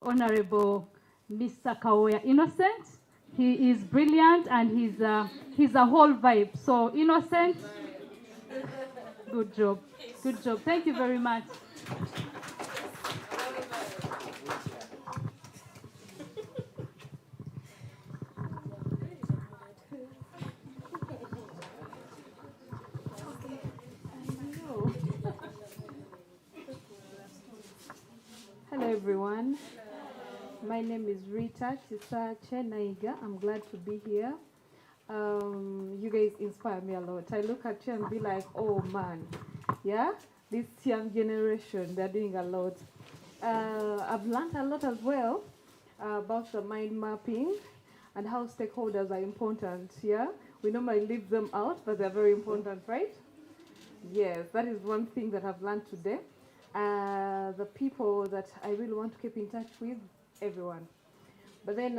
Honorable Mr. Kaoya Innocent. He is brilliant and he's a whole vibe. So Innocent, good job. Good job. Thank you very much. Hello everyone. My name is Rita Chisa Chenaiga. I'm glad to be here. You guys inspire me a lot. I look at you and be like, oh man, yeah, this young generation, they're doing a lot. I've learned a lot as well about the mind mapping and how stakeholders are important. Yeah, we normally leave them out, but they're very important, right? Yes, that is one thing that I've learned today. The people that I really want to keep in touch with, everyone. But then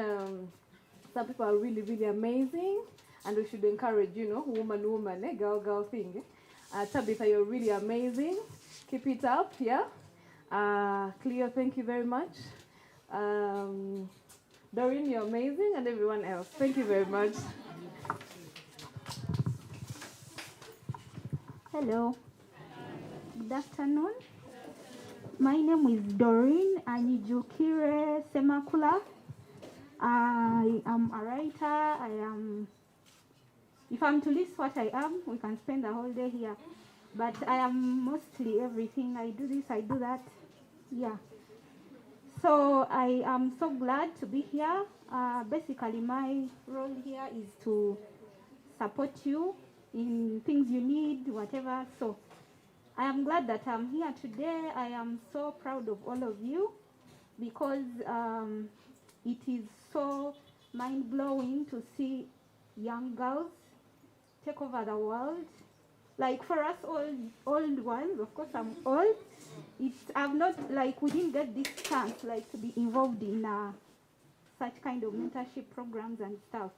some people are really, really amazing, and we should encourage, woman, girl thing. Tabitha, you're really amazing. Keep it up, yeah? Cleo, thank you very much. Doreen, you're amazing, and everyone else. Thank you very much. Hello, good afternoon. My name is Doreen Anyijukire Semakula. I am a writer. If I'm to list what I am, we can spend the whole day here. But I am mostly everything. I do this, I do that. Yeah. So I am so glad to be here. Basically, my role here is to support you in things you need, whatever. So I am glad that I'm here today. I am so proud of all of you because it is so mind-blowing to see young girls take over the world. Like for us old ones, of course I'm old. I'm not like we didn't get this chance like to be involved in such kind of mentorship programs and stuff.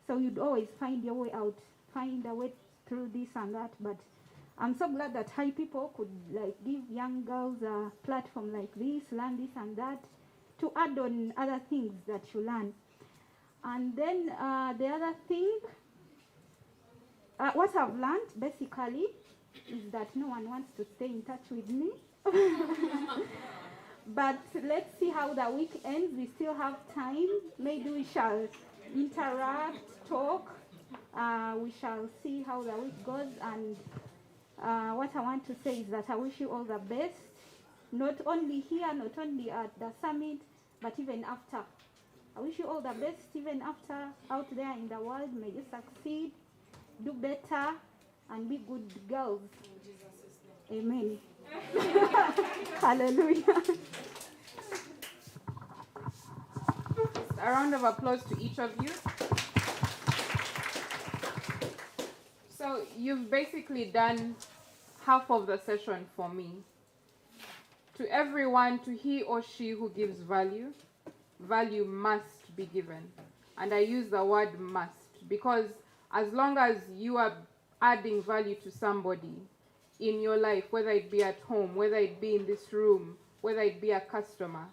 So you'd always find your way out, find a way through this and that. But I'm so glad that high people could like give young girls a platform like this, learn this and that, to add on other things that you learn. And then the other thing, what I've learned basically is that no one wants to stay in touch with me. But let's see how the week ends. We still have time. Maybe we shall interact, talk. We shall see how the week goes. And what I want to say is that I wish you all the best, not only here, not only at the summit, but even after. I wish you all the best, even after, out there in the world. May you succeed, do better, and be good girls. Amen. Hallelujah. A round of applause to each of you. So you've basically done half of the session for me. To everyone, to he or she who gives value, value must be given. And I use the word must because as long as you are adding value to somebody in your life, whether it be at home, whether it be in this room, whether it be a customer,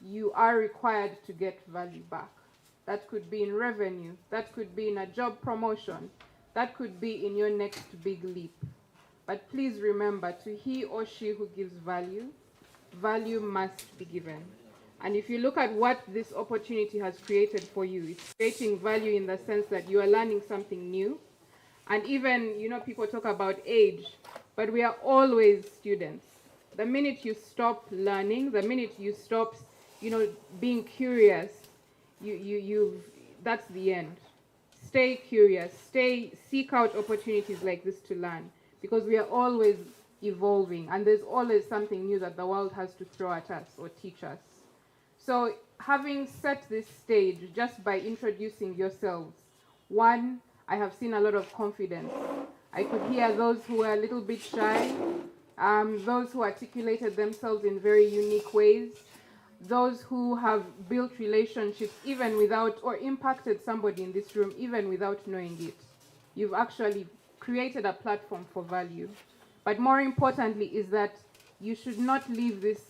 you are required to get value back. That could be in revenue, that could be in a job promotion, that could be in your next big leap. But please remember, to he or she who gives value, value must be given. And if you look at what this opportunity has created for you, it's creating value in the sense that you are learning something new. And even, people talk about age, but we are always students. The minute you stop learning, the minute you stop, being curious, that's the end. Stay curious, seek out opportunities like this to learn, because we are always evolving and there's always something new that the world has to throw at us or teach us. So having set this stage just by introducing yourselves, one, I have seen a lot of confidence. I could hear those who were a little bit shy, those who articulated themselves in very unique ways, those who have built relationships even without, or impacted somebody in this room even without knowing it. You've actually created a platform for value. But more importantly is that you should not leave this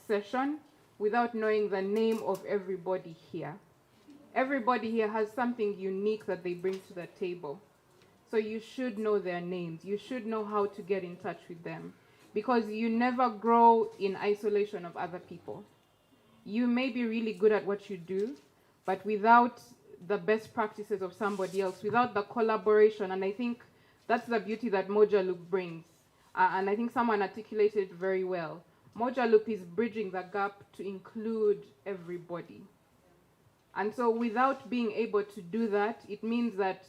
session without knowing the name of everybody here. Everybody here has something unique that they bring to the table. So you should know their names. You should know how to get in touch with them, because you never grow in isolation of other people. You may be really good at what you do, but without the best practices of somebody else, without the collaboration, and I think that's the beauty that Moja Loop brings. And I think someone articulated it very well. Moja Loop is bridging the gap to include everybody. And so without being able to do that, it means that,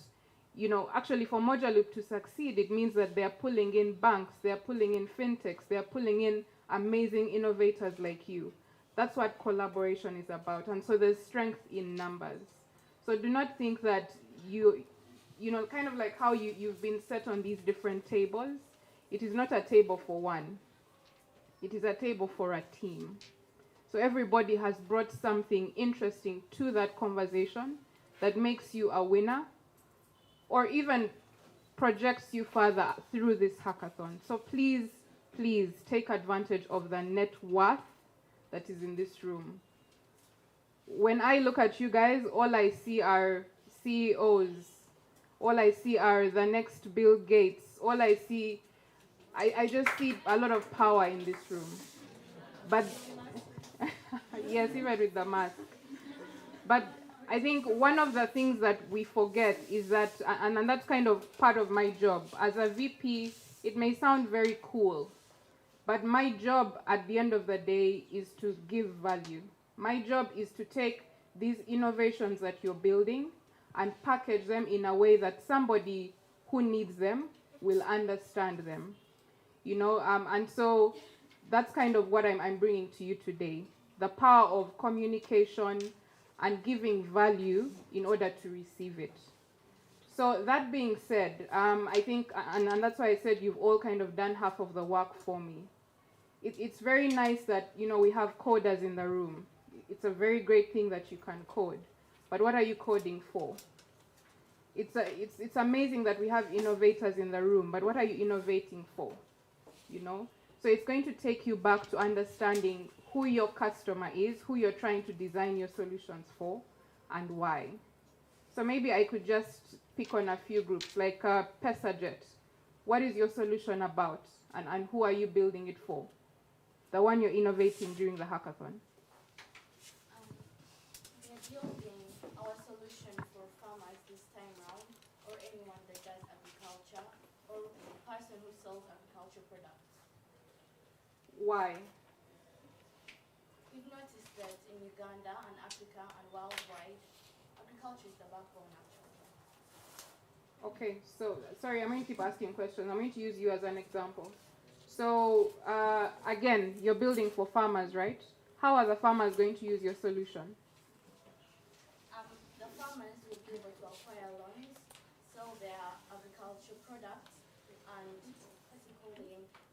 actually for Moja Loop to succeed, it means that they're pulling in banks, they're pulling in fintechs, they're pulling in amazing innovators like you. That's what collaboration is about. And so there's strength in numbers. So do not think that kind of like how you've been set on these different tables. It is not a table for one. It is a table for a team. So everybody has brought something interesting to that conversation that makes you a winner, or even projects you further through this hackathon. So please, please take advantage of the net worth that is in this room. When I look at you guys, all I see are CEOs. All I see are the next Bill Gates. I just see a lot of power in this room. But yes, even with the mask. But I think one of the things that we forget is that, and that's kind of part of my job. As a VP, it may sound very cool, but my job at the end of the day is to give value. My job is to take these innovations that you're building and package them in a way that somebody who needs them will understand them. And so that's kind of what I'm bringing to you today. The power of communication and giving value in order to receive it. So that being said, I think, and that's why I said you've all kind of done half of the work for me. It's very nice that, we have coders in the room. It's a very great thing that you can code. But what are you coding for? It's amazing that we have innovators in the room, but what are you innovating for? So it's going to take you back to understanding who your customer is, who you're trying to design your solutions for, and why. So maybe I could just pick on a few groups, like Pesajet. What is your solution about, and who are you building it for? The one you're innovating during the hackathon. We are building our solution for farmers this time round, or anyone that does agriculture, or person who sells agriculture products. Why? We've noticed that in Uganda and Africa and worldwide, agriculture is the backbone actually. Okay, so sorry, I'm going to keep asking questions. I'm going to use you as an example. So again, you're building for farmers, right? How are the farmers going to use your solution? The farmers will be able to acquire loans, sell their agriculture products, and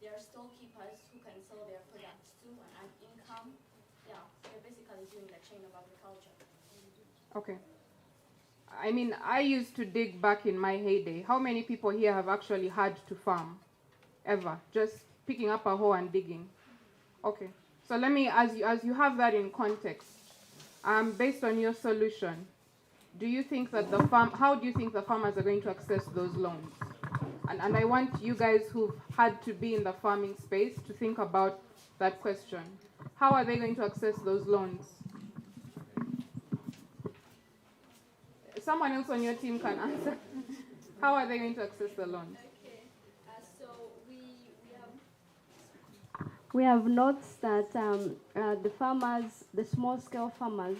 they are storekeepers who can sell their products too and earn income. Yeah, they're basically doing the chain of agriculture. Okay. I mean, I used to dig back in my heyday. How many people here have actually had to farm? Ever? Just picking up a hoe and digging? Okay. So let me, as you have that in context, based on your solution, do you think that how do you think the farmers are going to access those loans? And I want you guys who've had to be in the farming space to think about that question. How are they going to access those loans? Someone else on your team can answer. How are they going to access the loans? Okay, so we have noticed that the farmers, the small-scale farmers,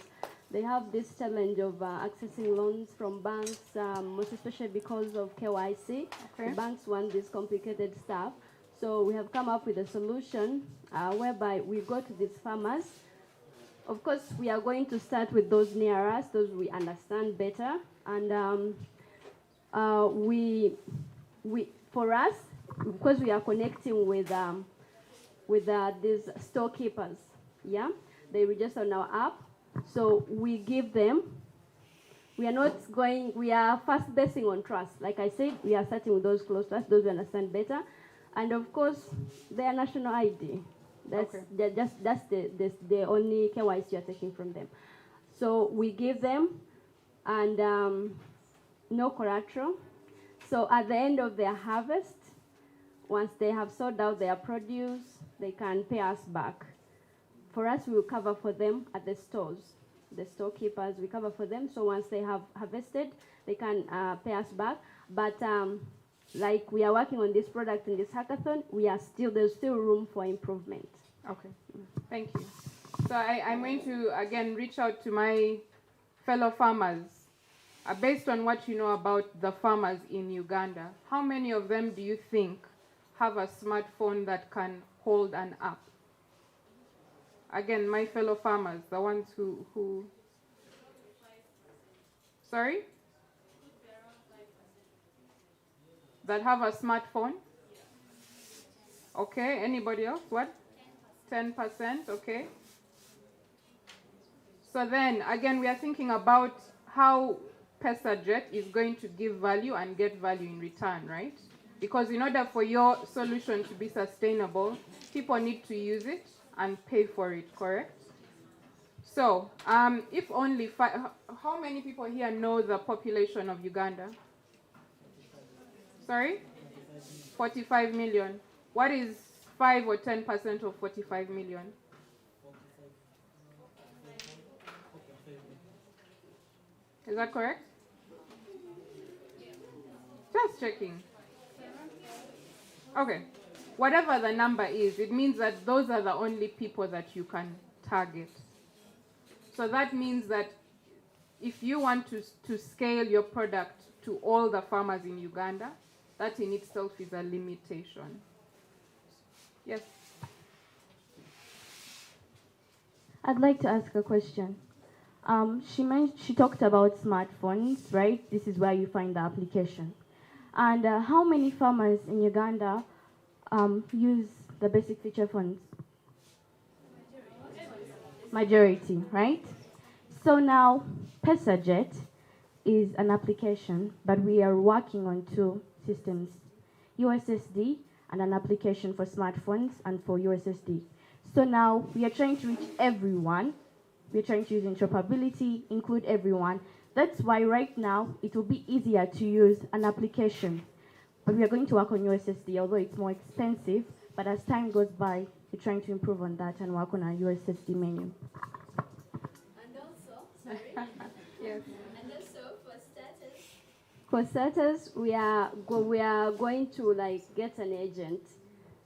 they have this challenge of accessing loans from banks, most especially because of KYC. Okay. The banks want this complicated stuff. So we have come up with a solution whereby we go to these farmers. Of course, we are going to start with those near us, those we understand better. And for us, because we are connecting with these storekeepers, yeah, they register on our app. So we give them, we are first basing on trust. Like I said, we are starting with those close to us, those we understand better. And of course, their national ID. That's Okay. that's the only KYC you're taking from them. So we give them, and no collateral. So at the end of their harvest, once they have sold out their produce, they can pay us back. For us, we will cover for them at the stores. The storekeepers, we cover for them. So once they have harvested, they can pay us back. But like we are working on this product in this hackathon, there's still room for improvement. Okay. Thank you. So I'm going to again reach out to my fellow farmers. Based on what you know about the farmers in Uganda, how many of them do you think have a smartphone that can hold an app? Again, my fellow farmers, the ones who sorry? That have a smartphone? Okay, anybody else? What? 10%, okay. So then, again, we are thinking about how PesaJet is going to give value and get value in return, right? Because in order for your solution to be sustainable, people need to use it and pay for it, correct? So, if only how many people here know the population of Uganda? Sorry? 45 million. What is 5 or 10% of 45 million? Is that correct? Just checking. Okay. Whatever the number is, it means that those are the only people that you can target. So that means that if you want to scale your product to all the farmers in Uganda, that in itself is a limitation. Yes? I'd like to ask a question. She talked about smartphones, right? This is where you find the application. And how many farmers in Uganda use the basic feature phones? Majority, right? So now, PesaJet is an application, but we are working on two systems, USSD and an application for smartphones and for USSD. So now we are trying to reach everyone. We're trying to use interoperability, include everyone. That's why right now it will be easier to use an application. But we are going to work on USSD, although it's more expensive. But as time goes by, we're trying to improve on that and work on our USSD menu. And also, sorry. Yes. And also for starters, For starters, we are going to get an agent.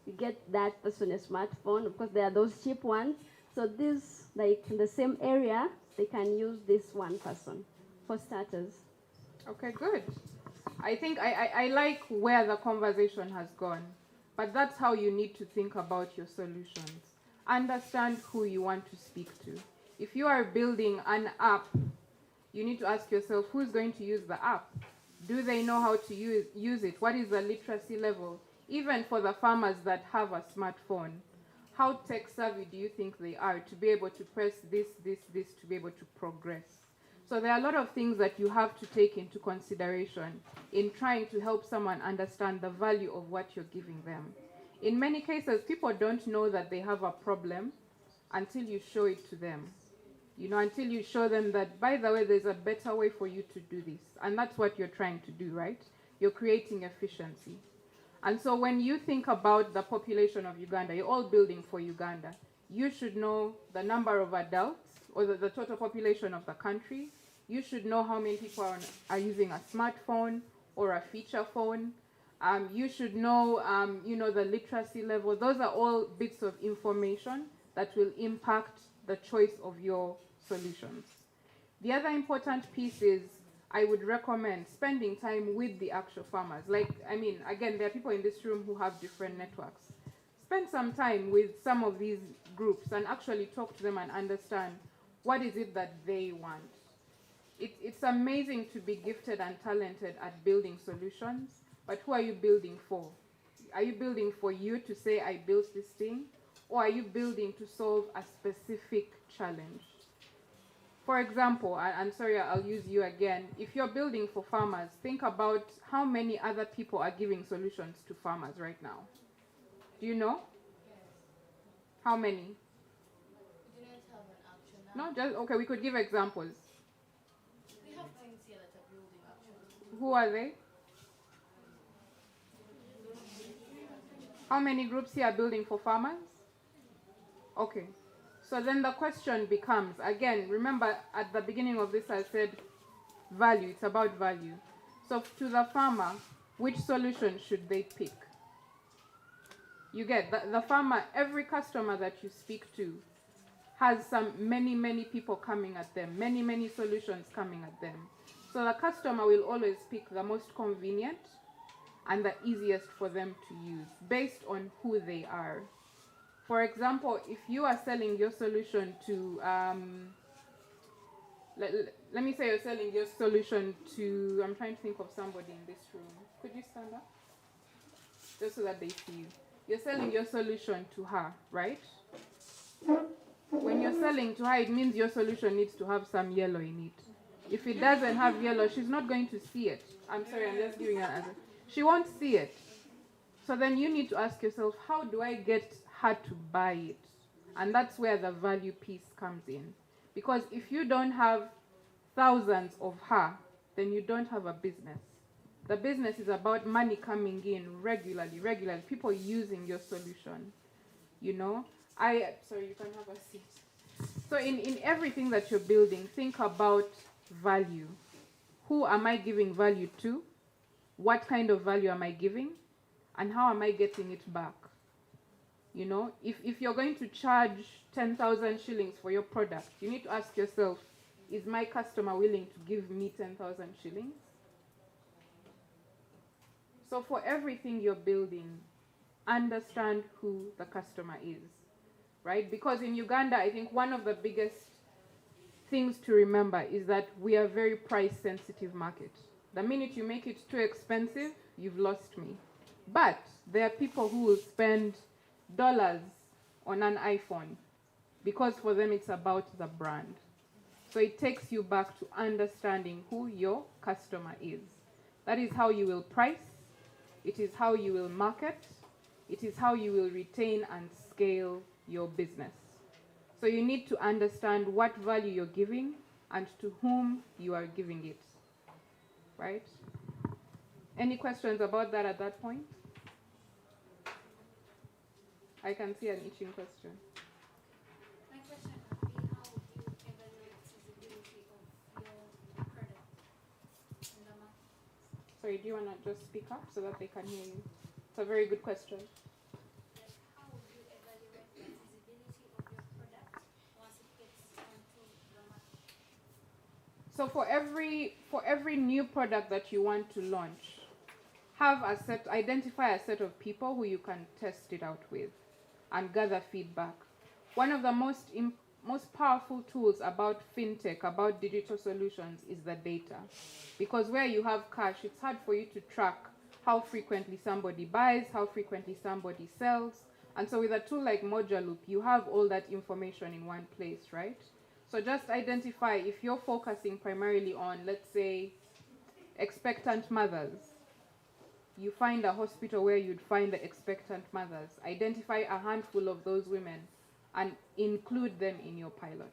You get that person a smartphone. Of course, there are those cheap ones. So this, in the same area, they can use this one person for starters. Okay, good. I think I like where the conversation has gone. But that's how you need to think about your solutions. Understand who you want to speak to. If you are building an app, you need to ask yourself, who's going to use the app? Do they know how to use it? What is the literacy level? Even for the farmers that have a smartphone, how tech savvy do you think they are to be able to press this, to be able to progress? So there are a lot of things that you have to take into consideration in trying to help someone understand the value of what you're giving them. In many cases, people don't know that they have a problem until you show it to them. Until you show them that, by the way, there's a better way for you to do this. And that's what you're trying to do, right? You're creating efficiency. And so when you think about the population of Uganda, you're all building for Uganda. You should know the number of adults or the total population of the country. You should know how many people are using a smartphone or a feature phone. You should know, the literacy level. Those are all bits of information that will impact the choice of your solutions. The other important piece is I would recommend spending time with the actual farmers. Again, there are people in this room who have different networks. Spend some time with some of these groups and actually talk to them and understand what is it that they want. It's amazing to be gifted and talented at building solutions, but who are you building for? Are you building for you to say, I built this thing? Or are you building to solve a specific challenge? For example, I'm sorry, I'll use you again. If you're building for farmers, think about how many other people are giving solutions to farmers right now. Do you know? How many? We didn't have an action now. No, just okay. We could give examples. We have things here that are building actually. Who are they? How many groups here are building for farmers? Okay. So then the question becomes, again, remember at the beginning of this I said value, it's about value. So to the farmer, which solution should they pick? You get the farmer, every customer that you speak to has many people coming at them, many solutions coming at them. So the customer will always pick the most convenient and the easiest for them to use based on who they are. For example, if you are selling your solution to, let me say you're selling your solution to, I'm trying to think of somebody in this room. Could you stand up? Just so that they see you. You're selling your solution to her, right? When you're selling to her, it means your solution needs to have some yellow in it. If it doesn't have yellow, she's not going to see it. I'm sorry, I'm just giving her an answer. She won't see it. So then you need to ask yourself, how do I get her to buy it? And that's where the value piece comes in. Because if you don't have thousands of her, then you don't have a business. The business is about money coming in regularly, people using your solution. You know? Sorry, you can have a seat. So in everything that you're building, think about value. Who am I giving value to? What kind of value am I giving? And how am I getting it back? You know, if you're going to charge 10,000 shillings for your product, you need to ask yourself, is my customer willing to give me 10,000 shillings? So for everything you're building, understand who the customer is, right? Because in Uganda, I think one of the biggest things to remember is that we are a very price-sensitive market. The minute you make it too expensive, you've lost me. But there are people who will spend dollars on an iPhone because for them it's about the brand. So it takes you back to understanding who your customer is. That is how you will price. It is how you will market. It is how you will retain and scale your business. So you need to understand what value you're giving and to whom you are giving it. Right? Any questions about that at that point? I can see an itching question. My question would be, how would you evaluate feasibility of your product in the market? Sorry, do you want to just speak up so that they can hear you? It's a very good question. Like, how would you evaluate the feasibility of your product once it gets onto the market? So for every new product that you want to launch, identify a set of people who you can test it out with and gather feedback. One of the most powerful tools about fintech, about digital solutions, is the data. Because where you have cash, it's hard for you to track how frequently somebody buys, how frequently somebody sells. And so with a tool like Mojaloop, you have all that information in one place, right? So just identify if you're focusing primarily on, let's say, expectant mothers. You find a hospital where you'd find the expectant mothers. Identify a handful of those women and include them in your pilot.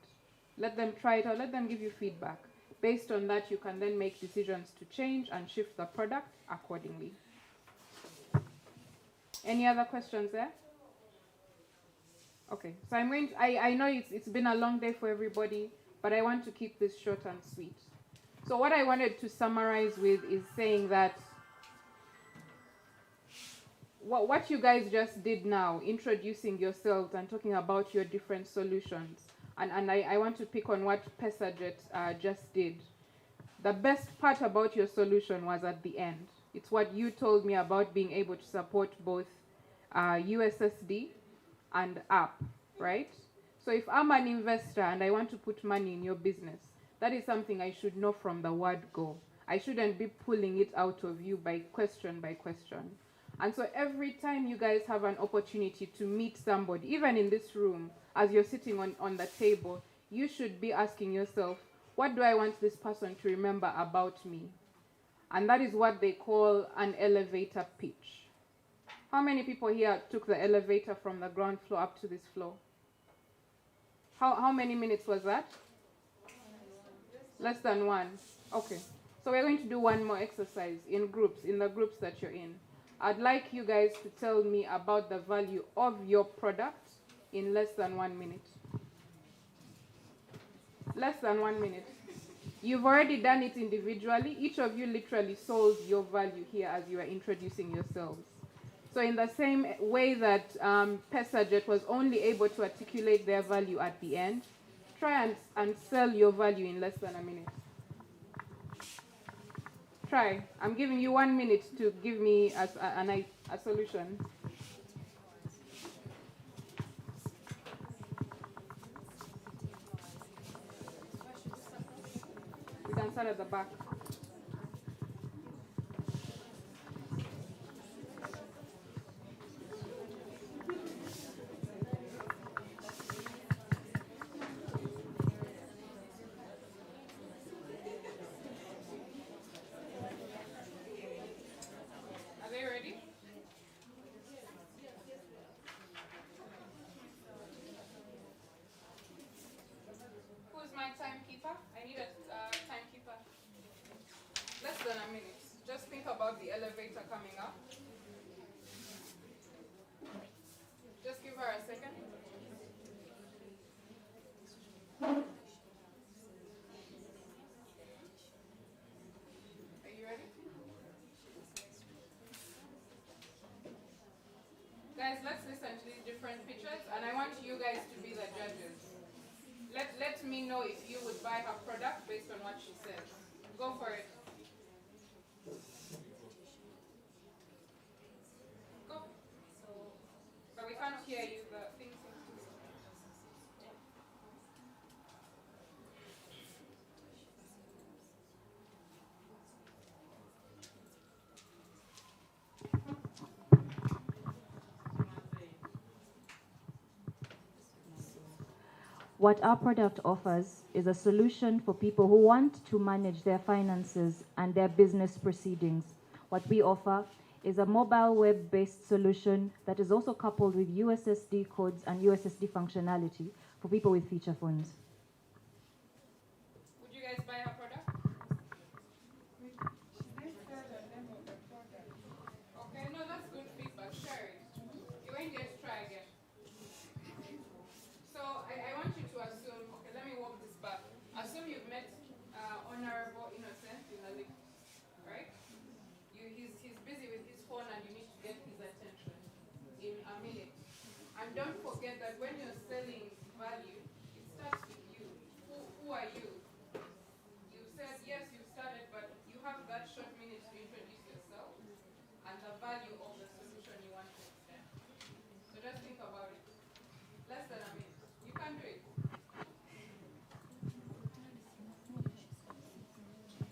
Let them try it out, let them give you feedback. Based on that, you can then make decisions to change and shift the product accordingly. Any other questions there? Okay, so I know it's been a long day for everybody, but I want to keep this short and sweet. So what I wanted to summarize with is saying that what you guys just did now, introducing yourselves and talking about your different solutions, and I want to pick on what Pesajet just did. The best part about your solution was at the end. It's what you told me about being able to support both USSD and app, right? So if I'm an investor and I want to put money in your business, that is something I should know from the word go. I shouldn't be pulling it out of you by question. And so every time you guys have an opportunity to meet somebody, even in this room, as you're sitting on the table, you should be asking yourself, what do I want this person to remember about me? And that is what they call an elevator pitch. How many people here took the elevator from the ground floor up to this floor? How many minutes was that? Less than one. Okay. So we're going to do one more exercise in groups, in the groups that you're in. I'd like you guys to tell me about the value of your product in less than 1 minute. Less than 1 minute. You've already done it individually. Each of you literally sold your value here as you were introducing yourselves. So in the same way that Pesajet was only able to articulate their value at the end, try and sell your value in less than a minute. Try. I'm giving you 1 minute to give me a solution. We can start at the back. Are they ready? Who's my timekeeper? I need a timekeeper. Less than a minute. Just think about the elevator coming up. Just give her a second. Are you ready? Guys, let's listen to these different pictures, and I want you guys to be the judges. Let me know if you would buy her product based on what she says. Go for it. Go. But we can't hear you. The thing seems to be. What our product offers is a solution for people who want to manage their finances and their business proceedings. What we offer is a mobile web-based solution that is also coupled with USSD codes and USSD functionality for people with feature phones. Would you guys buy her product? Okay, no, that's good feedback. Share it. You're going to get to try again. So I want you to assume, okay, let me walk this back. Assume you've met Honorable Innocent in the lift, right? He's busy with his phone and you need to get his attention in a minute. And don't forget that when you're selling value, it starts with you. Who are you? You've said, yes, you've started, but you have that short minute to introduce yourself and the value of the solution you want to extend. So just think about it. Less than a minute. You can do it.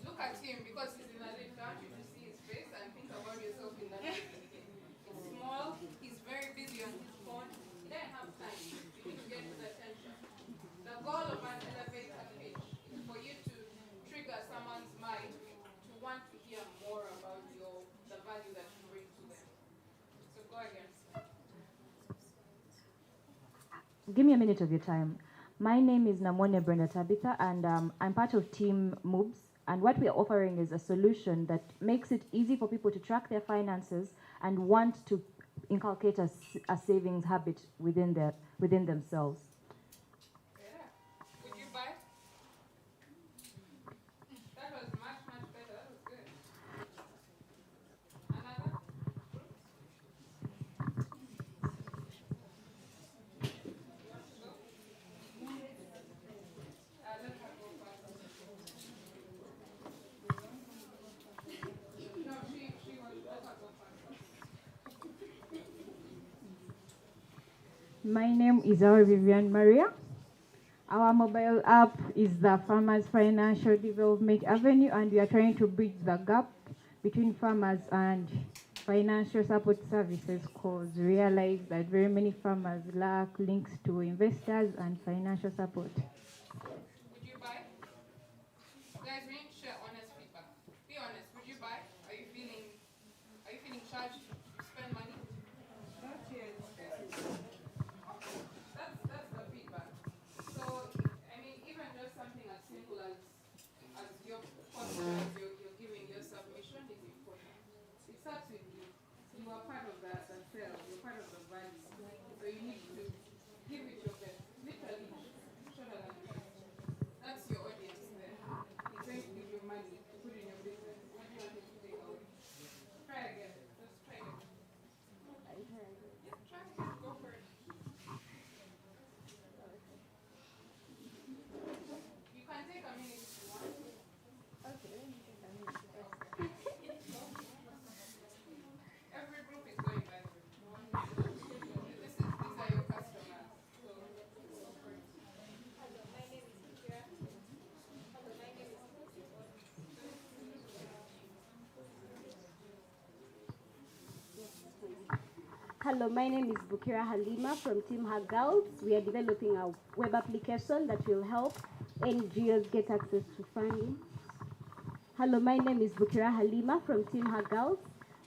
Look at him because he's in a lift. I want you to see his face and think about yourself in that lift. It's small. He's very busy on his phone. He doesn't have time. You need to get his attention. The goal of an elevator pitch is for you to trigger someone's mind to want to hear more about the value that you bring to them. So go again. Give me a minute of your time. My name is Namone Brenda Tabitha, and I'm part of Team MOOBS. And what we are offering is a solution that makes it easy for people to track their finances and want to inculcate a savings habit within themselves. Yeah. Would you buy? That was much, much better. That was good. Another? You want to go? Let her go first. No, she was, let her go first. My name is our Vivian Maria. Our mobile app is the Farmers Financial Development Avenue, and we are trying to bridge the gap between farmers and financial support services, because we realize that very many farmers lack links to investors and financial support. Would you buy? Guys, we need to share honest feedback. Be honest. Would you buy? Are you feeling charged to spend money? Hello, my name is Bukira Halima from Team Hagals. We are developing a web application that will help NGOs get access to funding. Hello, my name is Bukira Halima from Team Hagals.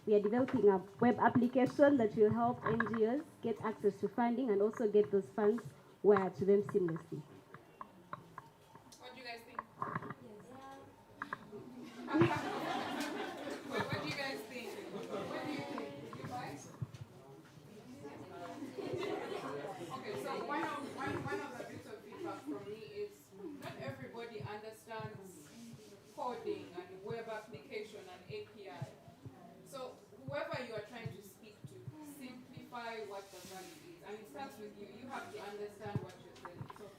We are developing a web application that will help NGOs get access to funding and also get those funds wired to them seamlessly. What do you guys think? What do you guys think? What do you think? You guys? Okay, so one of the bits of feedback from me is not everybody understands coding and web application and API. So whoever you are trying to speak to, simplify what the value is. And it starts with you. You have to understand what you're saying. So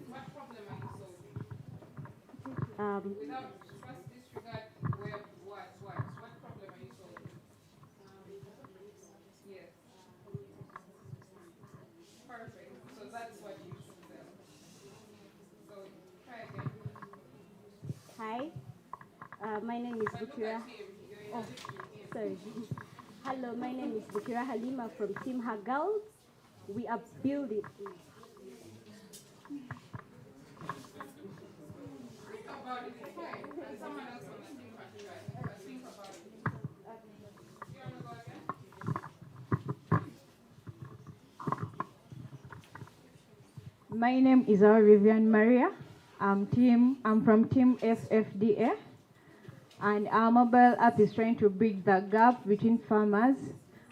what problem are you solving? Without first disregard web, what problem are you solving? Yes. Perfect. So that's what you should sell. So try again. Hi, my name is But look Bukira. at him. You're in a Oh, different sorry. Hello, my name is Bukira Halima from Team Hagals. We are building. Think about it, it's fine. And someone else on the team can try. But think about it. You want to go again? My name is Vivian Maria. I'm from Team FFDA, and our mobile app is trying to bridge the gap between farmers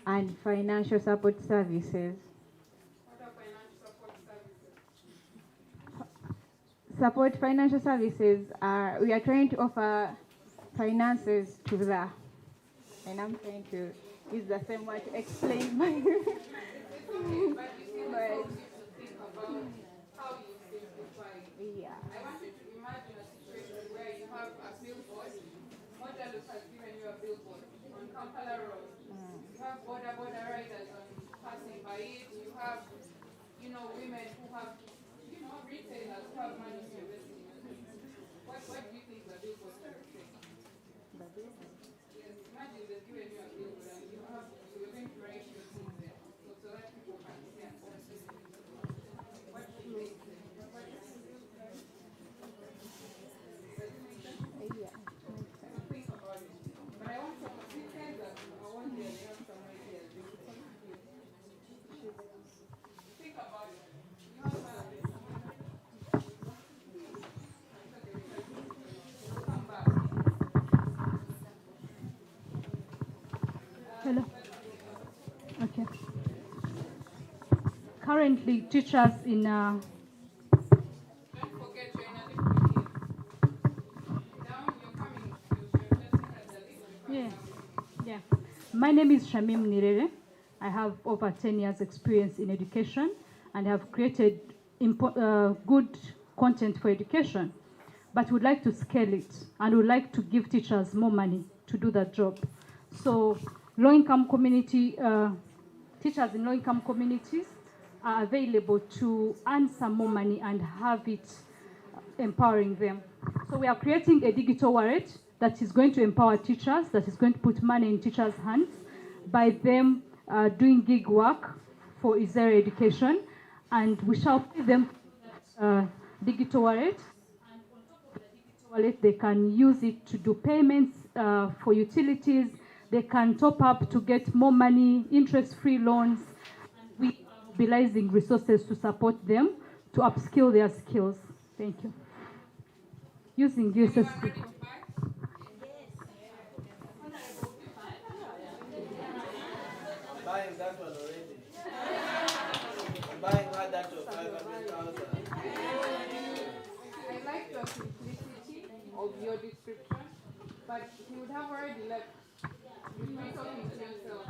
and financial support services. What are financial support services? Financial services we are trying to offer finances to the, and I'm trying to use the same word to explain my. It's okay, but you still force you to think about how you simplify it. Yeah. I want you to imagine a situation where you have a billboard. Modalus has given you a billboard on Kampala Road. You have border riders passing by it. You have, women who have, retailers who have money to invest in your business. What do you think the billboard should say? Yes, imagine they've given you a billboard and you're going to write your things there so that people can see and understand. What should they say? Think about it. But I want some details that I want you to have some ideas. Think about it. You have come back. Hello. Okay. Currently, teachers in Don't forget you're in a different team. Down, you're coming. You're just at the list. You're coming yeah. My name is Shamim Nirere. I have over 10 years experience in education and have created good content for education, but would like to scale it and would like to give teachers more money to do that job. So low-income community, teachers in low-income communities are available to earn some more money and have it empowering them. So we are creating a digital wallet that is going to empower teachers, that is going to put money in teachers' hands by them doing gig work for Israeli education, and we shall pay them digital wallet. And on top of the digital wallet, they can use it to do payments for utilities. They can top up to get more money, interest-free loans. And we are mobilizing resources to support them to upskill their skills. Thank you. Using USSD. Buying that one already. I'm buying that for 500,000. I like the simplicity of your description, but you would have already left. You're not talking to yourself.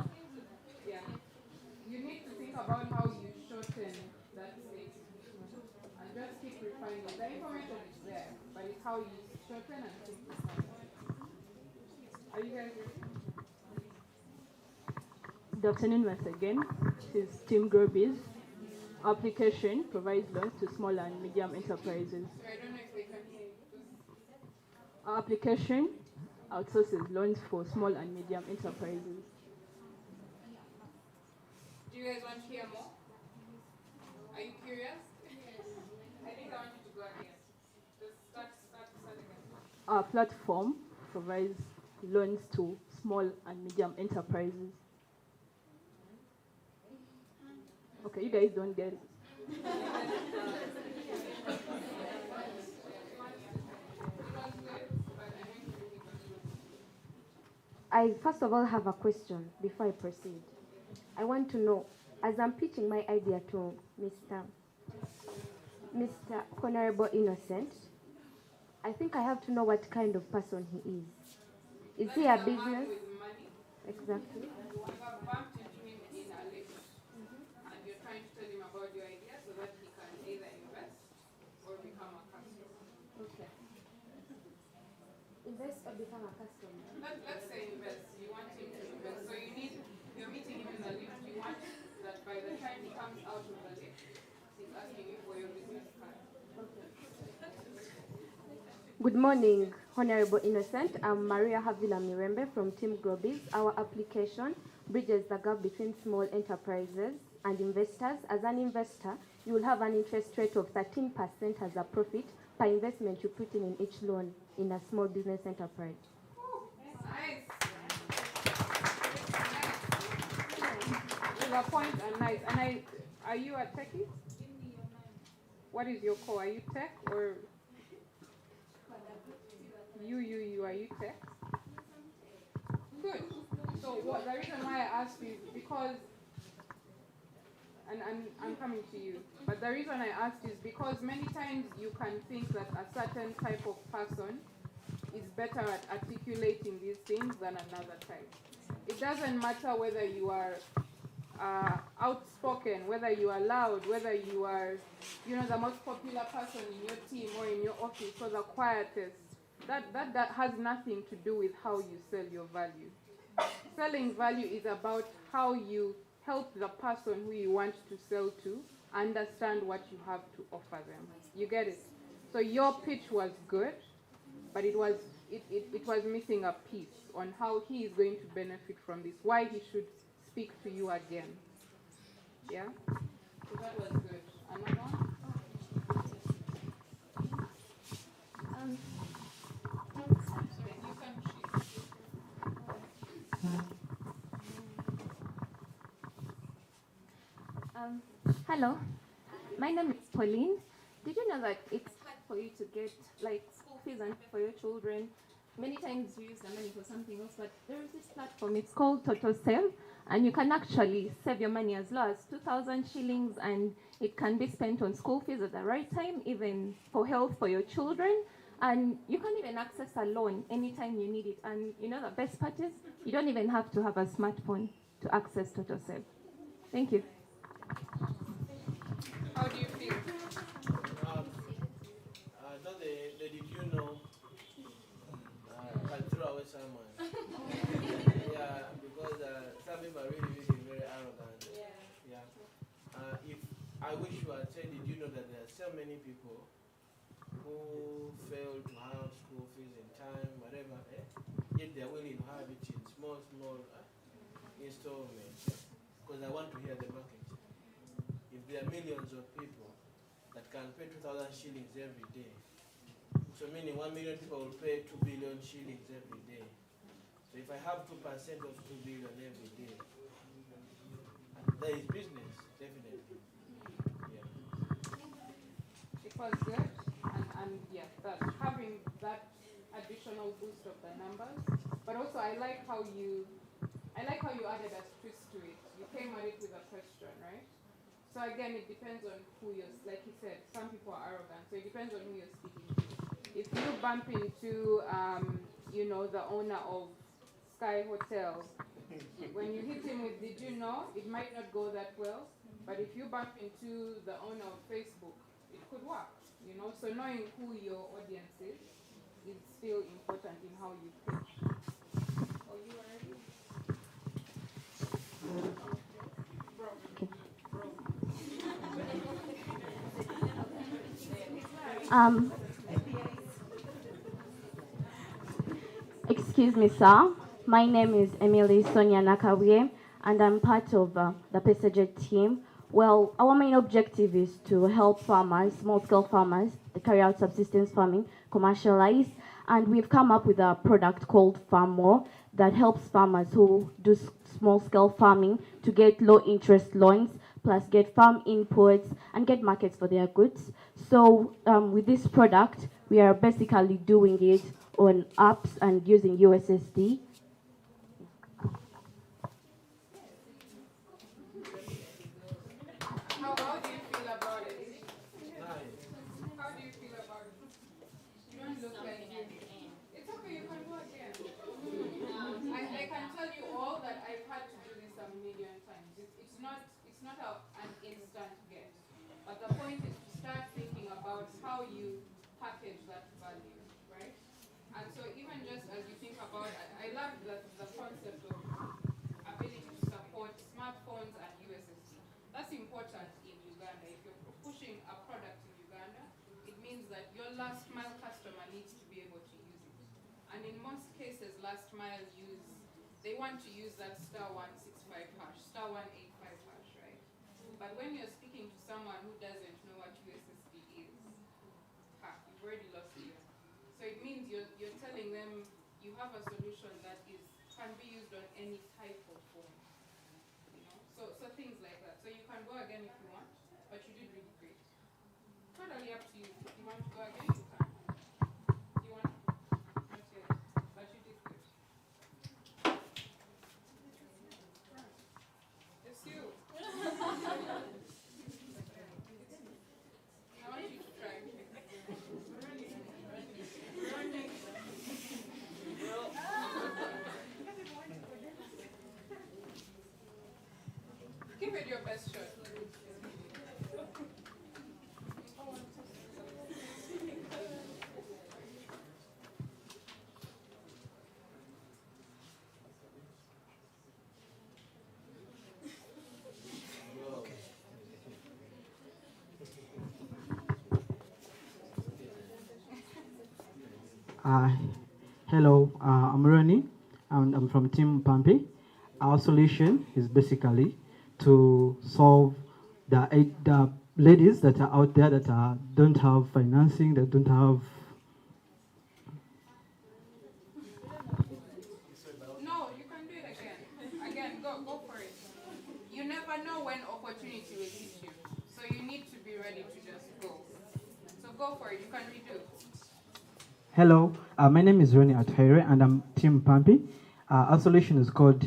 Yeah. You need to think about how you shorten that statement and just keep refining. The information is there, but it's how you shorten and simplify. Are you guys ready? Good afternoon once again. This is Team Grobiz. Application provides loans to small and medium enterprises. So I don't know if they can hear you. Our application outsources loans for small and medium enterprises. you guys want to hear more? Are you curious? I think I want you to go again. Just start again. Our platform provides loans to small and medium enterprises. Okay, you guys don't get it. I first of all have a question before I proceed. I want to know, as I'm pitching my idea to Mr. Honorable Innocent, I think I have to know what kind of person he is. Is he a business? Exactly. You have bumped into him in a lift, and you're trying to tell him about your idea so that he can either invest or become a customer. Okay. Invest or become a customer? Let's say invest. You want him to invest. So you're meeting him in the lift. You want that by the time he comes out of the lift, he's asking you for your business card. Good morning, Honorable Innocent. I'm Maria Havila Mirembe from Team Grobis. Our application bridges the gap between small enterprises and investors. As an investor, you will have an interest rate of 13% as a profit per investment you put in each loan in a small business enterprise. Nice. To the point and nice. And are you a techie? What is your core? Are you tech or you? Are you tech? Good. So the reason why I asked you is because, and I'm coming to you, but the reason I asked is because many times you can think that a certain type of person is better at articulating these things than another type. It doesn't matter whether you are outspoken, whether you are loud, whether you are, the most popular person in your team or in your office or the quietest. That has nothing to do with how you sell your value. Selling value is about how you help the person who you want to sell to understand what you have to offer them. You get it? So your pitch was good, but it was missing a piece on how he is going to benefit from this, why he should speak to you again. Yeah? So that was good. Another one? Hello, my name is Pauline. Did you know that it's hard for you to get school fees and for your children? Many times you use the money for something else, but there is this platform. It's called Total Save, and you can actually save your money as low as 2,000 shillings, and it can be spent on school fees at the right time, even for health for your children. And you can even access a loan anytime you need it. And the best part is you don't even have to have a smartphone to access Total Save. Thank you. How do you feel? Did you know can throw away someone? Yeah, because some people are really very arrogant. Yeah. If I wish you had said, did you know that there are so many people who fail to have school fees in time, whatever, yet they're willing to have it in small installments, because I want to hear the market. If there are millions of people that can pay 2,000 shillings every day, so meaning 1 million people will pay 2 billion shillings every day. So if I have 2% of 2 billion every day, there is business, definitely. Yeah. It was good, and yes, that having that additional boost of the numbers, but also I like how you added a twist to it. You came at it with a question, right? So again, it depends on who you're, like he said, some people are arrogant, so it depends on who you're speaking to. If you bump into, the owner of Sky Hotel, when you hit him with, did you know, it might not go that well, but if you bump into the owner of Facebook, it could work, So knowing who your audience is still important in how you pitch. Oh, you already? Excuse me, sir. My name is Emily Sonia Nakawie. and I'm part of the Pesajet team. Well, our main objective is to help farmers, small-scale farmers, to carry out subsistence farming, commercialize, and we've come up with a product called Farm More that helps farmers who do small-scale farming to get low-interest loans, plus get farm inputs and get markets for their goods. So with this product, we are basically doing it on apps and using USSD. How do you feel about it? How do you feel about it? You don't look like you. It's okay, you can go again. I can tell you all that I've had to do this a million times. It's not an instant get. But the point is to start thinking about how you package that value, right? And so even just as you think about, I love the concept of ability to support smartphones and USSD. That's important in Uganda. If you're pushing a product in Uganda, it means that your last mile customer needs to be able to use it. And in most cases, last mile they want to use that *165 hash, *185 hash, right? But when you're speaking to someone who doesn't know what USSD is, you've already lost you. So it means you're telling them you have a solution that can be used on any type of phone. You know? So things like that. So you can go again if you want, but you did really great. Totally up to you. If you want to go again, you can. You want? Not yet. But you did good. It's you. I want you to try. Give it your best shot. Hello, I'm Ronnie, and I'm from Team Pampi. Our solution is basically to solve the ladies that are out there that don't have financing, that don't have. No, you can do it again. Again, go for it. You never know when opportunity will hit you. So you need to be ready to just go. So go for it. You can redo. Hello, my name is Ronnie Athaire, and I'm Team Pampi. Our solution is called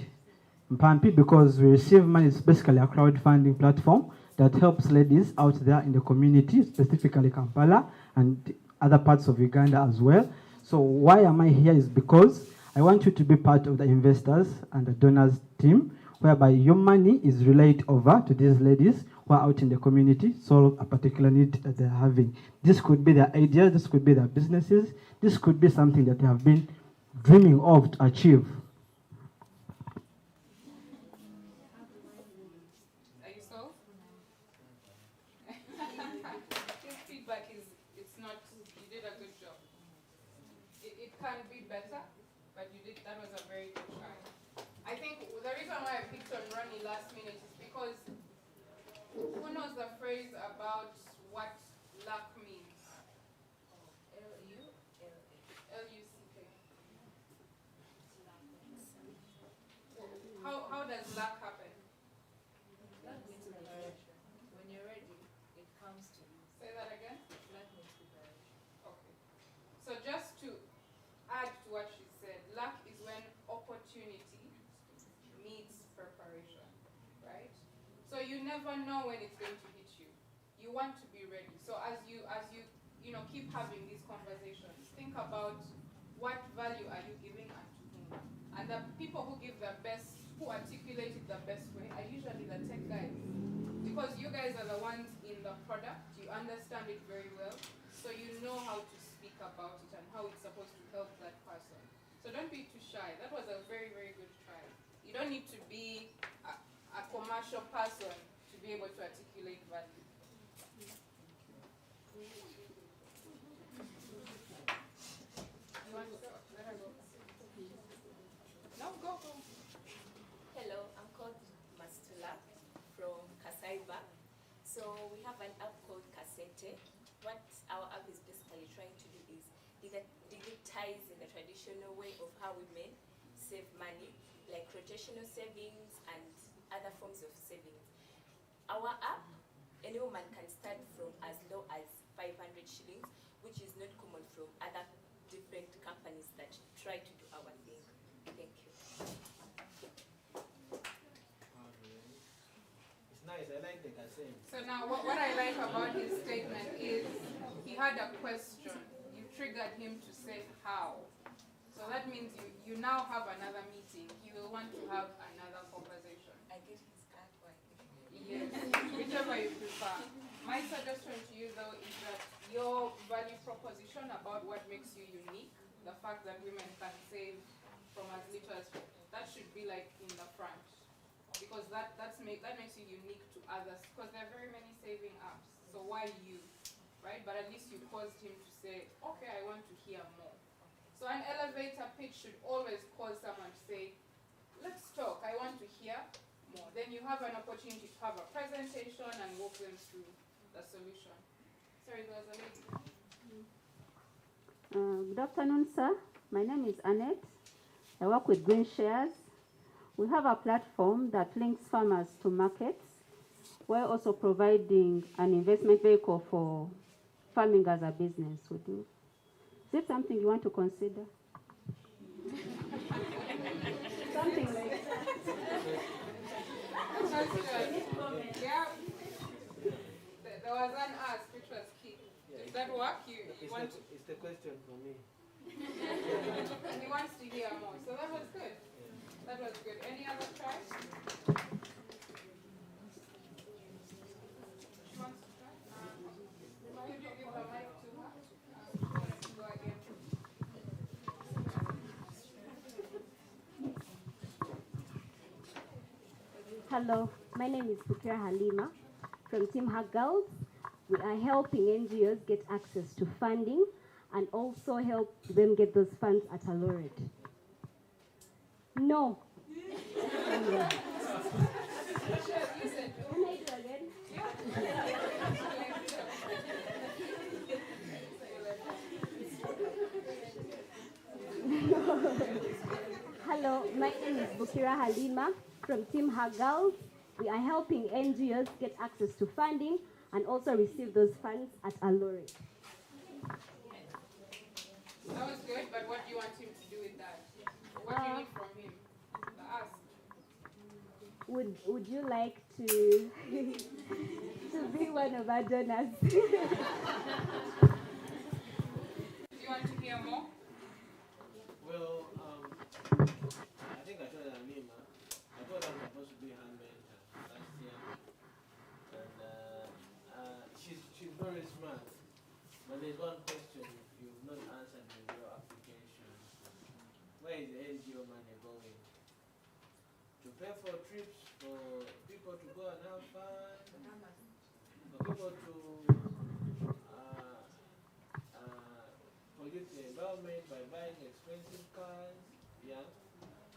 Pampi because we receive money. It's basically a crowdfunding platform that helps ladies out there in the community, specifically Kampala and other parts of Uganda as well. So why am I here is because I want you to be part of the investors and the donors team, whereby your money is relayed over to these ladies who are out in the community, solve a particular need that they're having. This could be their ideas, this could be their businesses, this could be something that they have been dreaming of to achieve. Are you sold? His feedback is it's not, you did a good job. It can be better, but that was a very good try. I think the reason why I picked on Ronnie last minute is because who knows the phrase about what luck means? L-U-C-K. How does luck happen? Luck means preparation. When you're ready, it comes to you. Say that again? Luck means preparation. Okay. So just to add to what she said, luck is when opportunity meets preparation, right? So you never know when it's going to hit you. You want to be ready. So as you keep having these conversations, think about what value are you giving and to whom. And the people who give the best, who articulate it the best way are usually the tech guys. Because you guys are the ones in the product, you understand it very well, so you know how to speak about it and how it's supposed to help that person. So don't be too shy. That was a very, very good try. You don't need to be a commercial person to be able to articulate value. You want to let her go? No, go. Hello, I'm called So we have an app called Cassette. What our app is basically trying to do is digitizing the traditional way of how women save money, like rotational savings and other forms of savings. Our app, any woman can start from as low as 500 shillings, which is not common from other different companies that try to do our thing. Thank you. It's nice, I like the Gassem. So now what I like about his statement is he had a question. You triggered him to say how. So that means you now have another meeting. He will want to have another conversation. I get his card one. Yes, whichever you prefer. My suggestion to you though is that your value proposition about what makes you unique, the fact that women can save from as little as that should be like in the front. Because that makes you unique to others. Because there are very many saving apps. So why you? Right? But at least you caused him to say, okay, I want to hear more. So an elevator pitch should always cause someone to say, let's talk, I want to hear more. Then you have an opportunity to have a presentation and walk them through the solution. Sorry, there was a lady. Good afternoon, sir. My name is Annette. I work with Green Shares. We have a platform that links farmers to markets. We're also providing an investment vehicle for farming as a business. Would you? Is it something you want to consider? Something like Yeah. There was an ask which was key. Does that work? It's the question for me. He wants to hear more. So that was good. That was good. Any other try? She wants to try? Could you give the mic to her? Go again. Hello, my name is Pukira Halima from Team Hug Girls. We are helping NGOs get access to funding and also help them get those funds at a low rate. No. Hello, my name is Bukira Halima from Team Hug Girls. We are helping NGOs get access to funding and also receive those funds at a low rate. That was good, but what do you want him to do with that? What do you need from him? The ask. Would you like to to be one of our donors? Do you want to hear more? Well, I think I told Alima, I thought I was supposed to be her mentor last year. And she's very smart. But there's one question you've not answered in your application. Where is the NGO money going? To pay for trips for people to go and have fun? For people to pollute the environment by buying expensive cars? Yeah?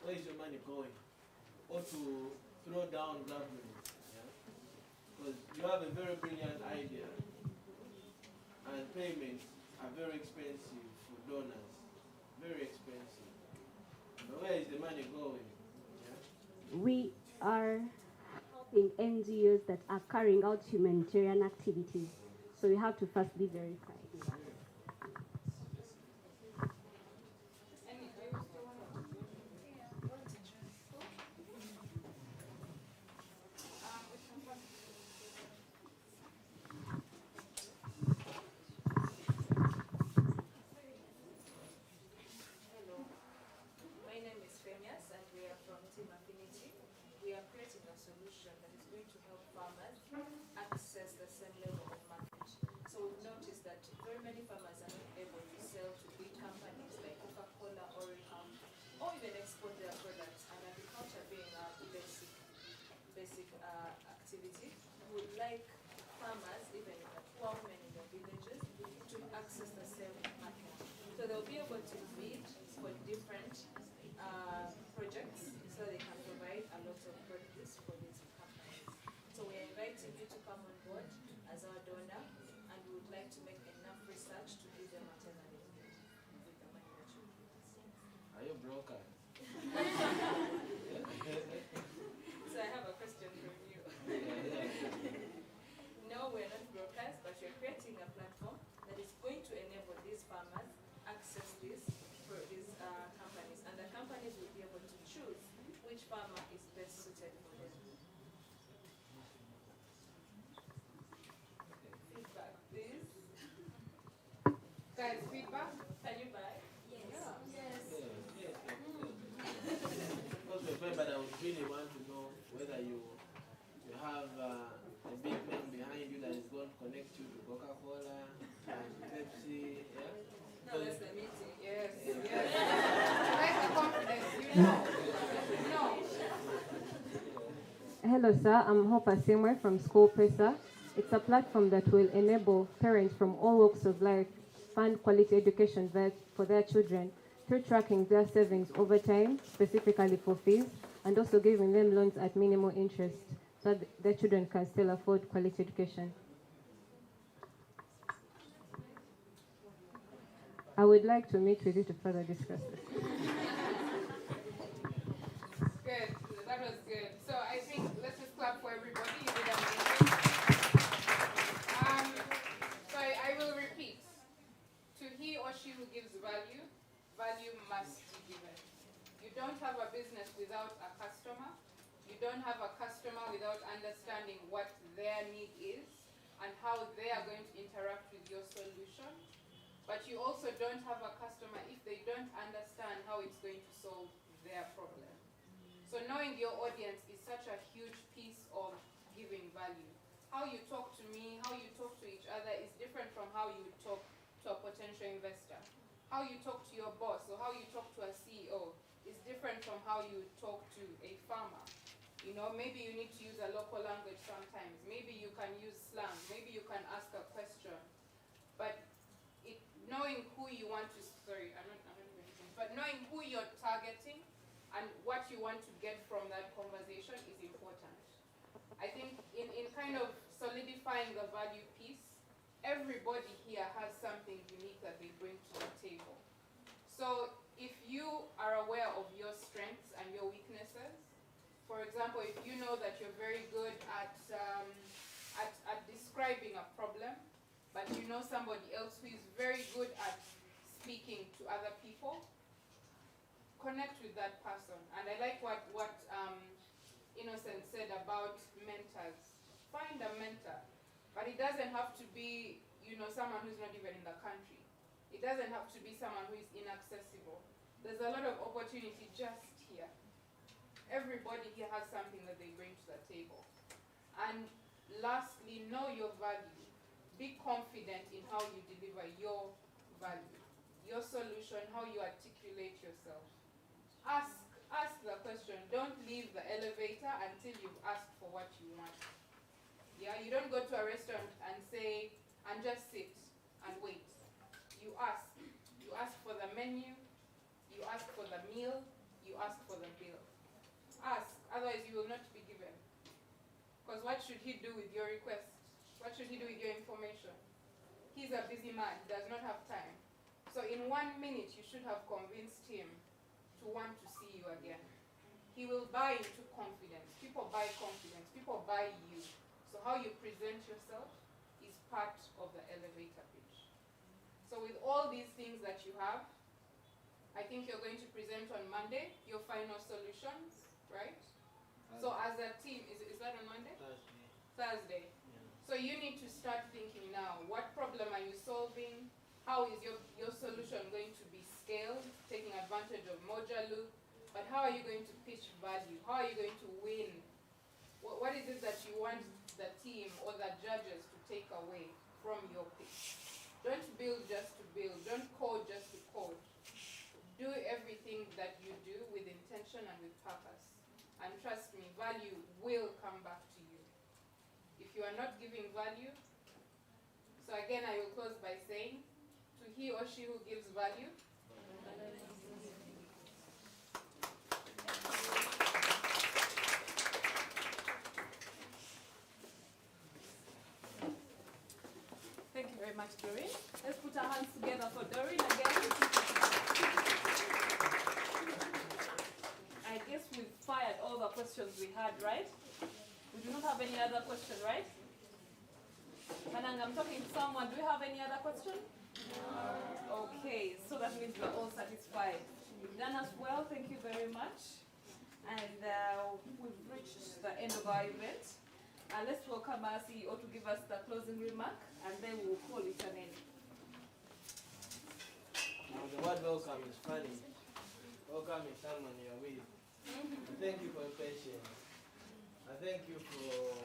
Where is your money going? Or to throw down government? Yeah? Because you have a very brilliant idea. And payments are very expensive for donors. Very expensive. But where is the money going? Yeah? We are helping NGOs that are carrying out humanitarian activities. So we have to first be verified. My name is Femias and we are from Team Affinity. We are creating a solution that is going to help farmers access the same level of market. So we've noticed that very many farmers are not able to sell to big companies like Coca-Cola, Oricam, or even export their products. And agriculture being a basic activity, we would like farmers, even the poor women in the villages, to access the same market. So they'll be able to bid for different projects so they can provide a lot of produce for these companies. So we are inviting you to come on board brokers. So I have a question from you. No, we're not brokers, but you're creating a platform that is going to enable these farmers access these companies, and the companies will be able to choose which farmer is best suited for them. Feedback, please. Guys, feedback? Can you buy? Yes. Yes. Because remember, I would really want to know whether you have a big name behind you that is going to connect you to Coca-Cola and Pepsi. Yeah? No, that's the meeting. Yes. Yes. Like the confidence, you know. No. Hello, sir. I'm Hope Asimwe from School Pesa. It's a platform that will enable parents from all walks of life fund quality education for their children through tracking their savings over time, specifically for fees, and also giving them loans at minimal interest so that their children can still afford quality education. I would like to meet with you to further discuss this. Good. That was good. So I think let's just clap for everybody. You did amazing. So I will repeat. To he or she who gives value, value must be given. You don't have a business without a customer. You don't have a customer without understanding what their need is and how they are going to interact with your solution. But you also don't have a customer if they don't understand how it's going to solve their problem. So knowing your audience is such a huge piece of giving value. How you talk to me, how you talk to each other is different from how you talk to a potential investor. How you talk to your boss or how you talk to a CEO is different from how you talk to a farmer. You know, maybe you need to use a local language sometimes. Maybe you can use slang. Maybe you can ask a question. But knowing who you want to, but knowing who you're targeting and what you want to get from that conversation is important. I think in kind of solidifying the value piece, everybody here has something unique that they bring to the table. So if you are aware of your strengths and your weaknesses, for example, if you know that you're very good at describing a problem, but you know somebody else who is very good at speaking to other people, connect with that person. And I like what Innocent said about mentors. Find a mentor, but it doesn't have to be, someone who's not even in the country. It doesn't have to be someone who is inaccessible. There's a lot of opportunity just here. Everybody here has something that they bring to the table. And lastly, know your value. Be confident in how you deliver your value, your solution, how you articulate yourself. Ask the question. Don't leave the elevator until you've asked for what you want. Yeah, you don't go to a restaurant and say, and just sit and wait. You ask. You ask for the menu, you ask for the meal, you ask for the bill. Ask, otherwise you will not be given. Because what should he do with your request? What should he do with your information? He's a busy man, he does not have time. So in 1 minute, you should have convinced him to want to see you again. He will buy into confidence. People buy confidence. People buy you. So how you present yourself is part of the elevator pitch. So with all these things that you have, I think you're going to present on Monday your final solutions, right? So as a team, is that on Monday? Thursday. So you need to start thinking now, what problem are you solving? How is your solution going to be scaled, taking advantage of Mojalu? But how are you going to pitch value? How are you going to win? What is it that you want the team or the judges to take away from your pitch? Don't build just to build. Don't code just to code. Do everything that you do with intention and with purpose. And trust me, value will come back to you. If you are not giving value, so again I will close by saying, to he or she who gives value, Thank you very much, Doreen. Let's put our hands together for Doreen again. questions we had, right? We do not have any other question, right? Manang, I'm talking to someone. Do you have any other question? Okay, so that means we're all satisfied. You've done us well, thank you very much. And we've reached the end of our event. Let's welcome our CEO to give us the closing remark, and then we'll call it an end. The word welcome is funny. Welcome is someone you're with. Thank you for your patience. I thank you for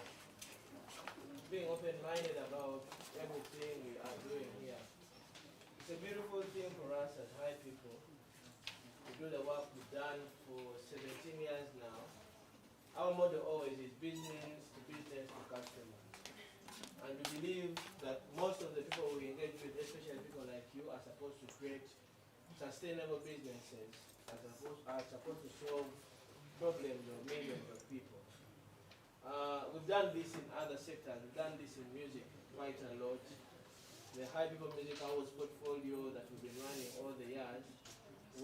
being open-minded about everything we are doing here. It's a beautiful thing for us as high people to do the work we've done for 17 years now. Our motto always is business to customer. And we believe that most of the people we engage with, especially people like you, are supposed to create sustainable businesses, are supposed to solve problems of millions of people. We've done this in other sectors. We've done this in music quite a lot. The High People Music Awards portfolio that we've been running all the years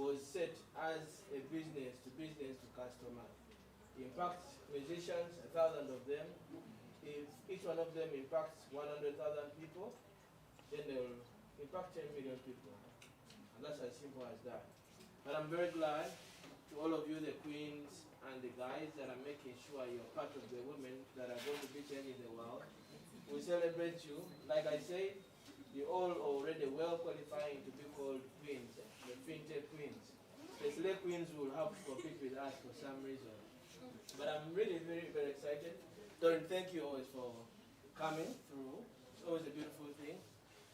was set as a business to customer. Impacts musicians, 1,000 of them. If each one of them impacts 100,000 people, then they will impact 10 million people. And that's as simple as that. But I'm very glad to all of you, the queens and the guys, that are making sure you're part of the women that are going to be changing the world. We celebrate you. Like I said, you're all already well qualifying to be called queens, the fintech queens. The slave queens will have to compete with us for some reason. But I'm really very, very excited. Doreen, thank you always for coming through. It's always a beautiful thing.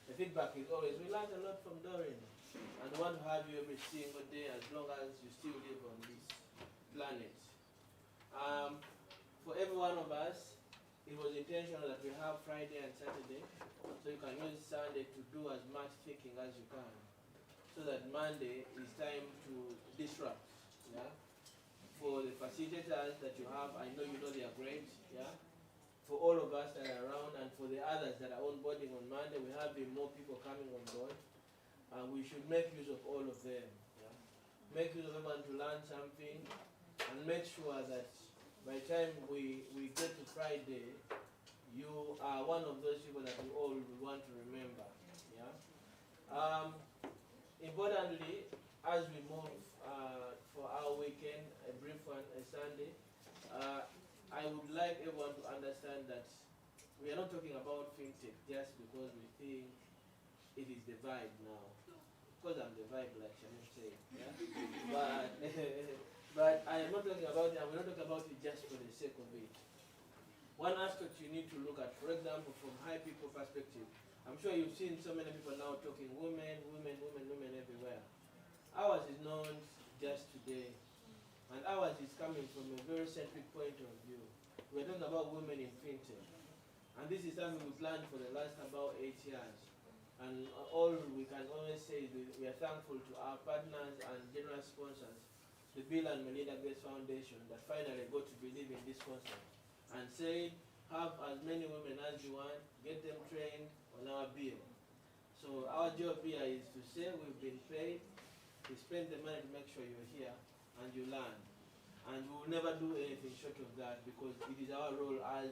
The feedback is always, we learned a lot from Doreen. And we want to have you every single day as long as you still live on this planet. For every one of us, it was intentional that we have Friday and Saturday, so you can use Sunday to do as much thinking as you can, so that Monday is time to disrupt. Yeah. For the facilitators that you have, I know you know they are great. Yeah. For all of us that are around, and for the others that are onboarding on Monday, we have more people coming on board. We should make use of all of them. Yeah? Make use of everyone to learn something, and make sure that by the time we get to Friday, you are one of those people that we all want to remember. Yeah? Importantly, as we move for our weekend, a brief one, a Sunday, I would like everyone to understand that we are not talking about fintech just because we think it is the vibe now. Because I'm the vibe, like Shannon said. Yeah? But I am not talking about it, and we're not talking about it just for the sake of it. One aspect you need to look at, for example, from high people perspective, I'm sure you've seen so many people now talking women everywhere. Ours is not just today, and ours is coming from a very centric point of view. We're talking about women in fintech, and this is something we've planned for the last about 8 years. And all we can always say is we are thankful to our partners and general sponsors, the Bill and Melinda Gates Foundation, that finally got to believe in this concept and say, have as many women as you want, get them trained on our bill. So our job here is to say we've been paid, we spend the money to make sure you're here and you learn. And we will never do anything short of that, because it is our role as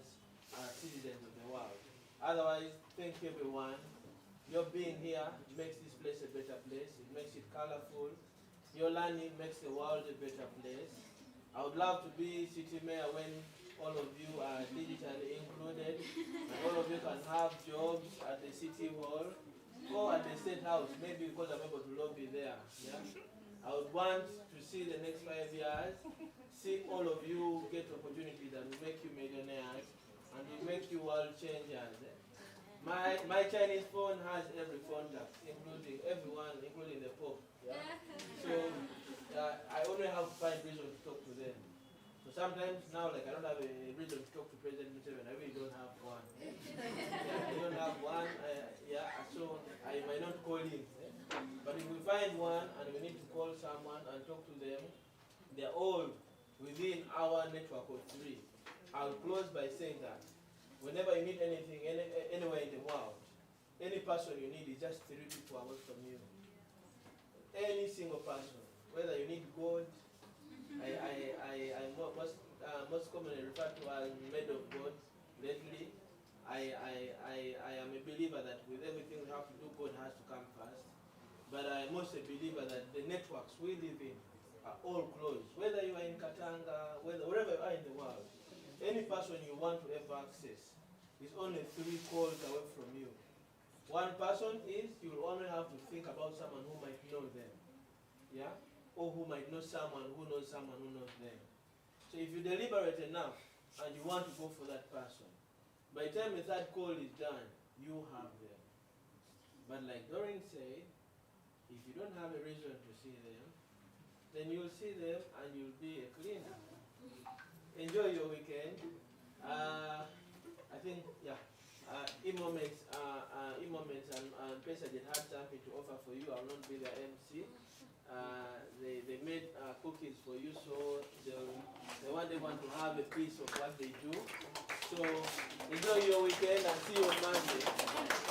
citizens of the world. Otherwise, thank you everyone. Your being here makes this place a better place. It makes it colorful. Your learning makes the world a better place. I would love to be city mayor when all of you are digitally included, and all of you can have jobs at the city hall or at the state house, maybe because I'm able to lobby there. Yeah? I would want to see the next 5 years, see all of you get opportunities that will make you millionaires and will make you world changers. My Chinese phone has every contact, including everyone, including the Pope. Yeah? So I only have to find reason to talk to them. So sometimes now, like, I don't have a reason to talk to President Museveni. I really don't have one. I don't have one. So I might not call him. But if we find one and we need to call someone and talk to them, they're all within our network of 3. I'll close by saying that whenever you need anything, anywhere in the world, any person you need is just 3 people away from you. Any single person, whether you need gold, we live in are all closed. Whether you are in Katanga, wherever you are in the world, any person you want to ever access is only 3 calls away from you. One person is you will only have to think about someone who might know them, yeah, or who might know someone who knows them. So if you deliberate enough and you want to go for that person, by the time the 3rd call is done, you have them. But like Doreen said, if you don't have a reason to see them, then you'll see them and you'll be a cleaner. Enjoy your weekend. I think, yeah, e-moments and Pesagen had something to offer for you. I'll not be their MC. They made cookies for you, so they want everyone to have a piece of what they do. So enjoy your weekend and see you on Monday.